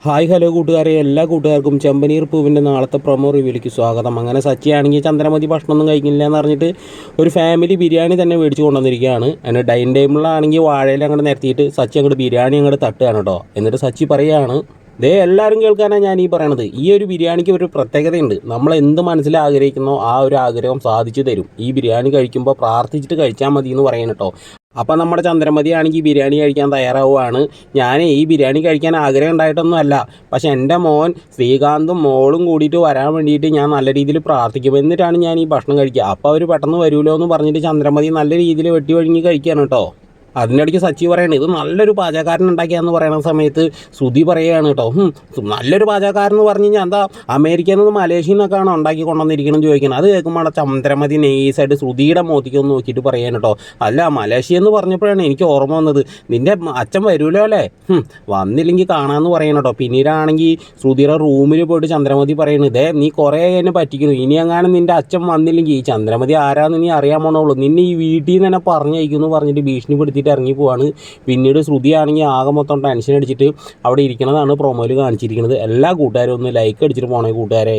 Hi hello കൂട്ടുകാരെ, എല്ലാ കൂട്ടുകാർക്കും ചെമ്പനീർ പൂവിൻ്റെ നാളത്തെ പ്രൊമോ റിവ്യൂലേക്ക് സ്വാഗതം. അങ്ങനെ സച്ചിയാണെങ്കിൽ ചന്ദ്രമതി ഭക്ഷണമൊന്നും കഴിക്കില്ല എന്ന് പറഞ്ഞിട്ട് ഒരു ഫാമിലി ബിരിയാണി തന്നെ മേടിച്ച് കൊണ്ടുവന്നിരിക്കുകയാണ്. അതിന് ഡൈനിങ് ടേബിളിലാണെങ്കിൽ വാഴയിൽ അങ്ങോട്ട് നിരത്തിയിട്ട് സച്ചി അങ്ങോട്ട് ബിരിയാണി അങ്ങോട്ട് തട്ടുകയാണ് കേട്ടോ. എന്നിട്ട് സച്ചി പറയുകയാണ്, ദേ എല്ലാവരും കേൾക്കാനാണ് ഞാൻ ഈ പറയണത്. ഈ ഒരു ബിരിയാണിക്ക് ഒരു പ്രത്യേകതയുണ്ട്. നമ്മൾ എന്ത് മനസ്സിൽ ആഗ്രഹിക്കുന്നോ ആ ഒരു ആഗ്രഹം സാധിച്ചു തരും. ഈ ബിരിയാണി കഴിക്കുമ്പോൾ പ്രാർത്ഥിച്ചിട്ട് കഴിച്ചാൽ മതി എന്ന് പറയുന്നു കേട്ടോ. അപ്പം നമ്മുടെ ചന്ദ്രമതി ആണെങ്കിൽ ബിരിയാണി കഴിക്കാൻ തയ്യാറാവുകയാണ്. ഞാൻ ഈ ബിരിയാണി കഴിക്കാൻ ആഗ്രഹം ഉണ്ടായിട്ടൊന്നും അല്ല, പക്ഷെ എൻ്റെ മോൻ ശ്രീകാന്തും മോളും കൂടിയിട്ട് വരാൻ വേണ്ടിയിട്ട് ഞാൻ നല്ല രീതിയിൽ പ്രാർത്ഥിക്കും, എന്നിട്ടാണ് ഞാൻ ഈ ഭക്ഷണം കഴിക്കുക. അപ്പോൾ അവർ പെട്ടെന്ന് വരുമല്ലോ എന്ന് പറഞ്ഞിട്ട് ചന്ദ്രമതി നല്ല രീതിയിൽ വെട്ടി ഒഴുങ്ങി കഴിക്കുകയാണ് കേട്ടോ. അതിനിടയ്ക്ക് സച്ചി പറയണത് ഇത് നല്ലൊരു പാചകക്കാരൻ ഉണ്ടാക്കിയാന്ന് പറയുന്ന സമയത്ത് ശ്രുതി പറയുകയാണ് കേട്ടോ. നല്ലൊരു പാചകക്കാരൻ എന്ന് പറഞ്ഞു കഴിഞ്ഞാൽ എന്താ അമേരിക്കയിൽ നിന്ന് മലേഷ്യയിൽ നിന്നൊക്കെയാണ് ഉണ്ടാക്കി കൊണ്ടുവന്നിരിക്കണമെന്ന് ചോദിക്കണം. അത് കേൾക്കുമ്പോൾ ചന്ദ്രമതി നെയ്സായിട്ട് ശ്രുതിയുടെ മോത്തിക്കൊന്ന് നോക്കിയിട്ട് പറയാൻ കേട്ടോ. അല്ല, മലേഷ്യ എന്ന് പറഞ്ഞപ്പോഴാണ് എനിക്ക് ഓർമ്മ വന്നത്, നിൻ്റെ അച്ഛൻ വരുമല്ലോ അല്ലേ, വന്നില്ലെങ്കിൽ കാണാമെന്ന് പറയണം കേട്ടോ. പിന്നീടാണെങ്കിൽ ശ്രുതിയുടെ റൂമിൽ പോയിട്ട് ചന്ദ്രമതി പറയുന്നത്, ഇതേ നീ കുറേ എന്നെ പറ്റിക്കുന്നു, ഇനി എങ്ങാനും നിൻ്റെ അച്ഛൻ വന്നില്ലെങ്കിൽ ഈ ചന്ദ്രമതി ആരാന്ന് നീ അറിയാൻ പോണുള്ളൂ, നിന്നെ ഈ വീട്ടിൽ നിന്ന് തന്നെ പറഞ്ഞയക്കുമെന്ന് പറഞ്ഞിട്ട് ഭീഷണിപ്പെടുത്തി ഇറങ്ങി പോവാണ്. പിന്നീട് ശ്രുതിയാണെങ്കിൽ ആകെ മൊത്തം ടെൻഷൻ അടിച്ചിട്ട് അവിടെ ഇരിക്കണതാണ് പ്രൊമോയിൽ കാണിച്ചിരിക്കുന്നത്. എല്ലാ കൂട്ടുകാരും ഒന്ന് ലൈക്ക് അടിച്ചിട്ട് പോണേ കൂട്ടുകാരെ.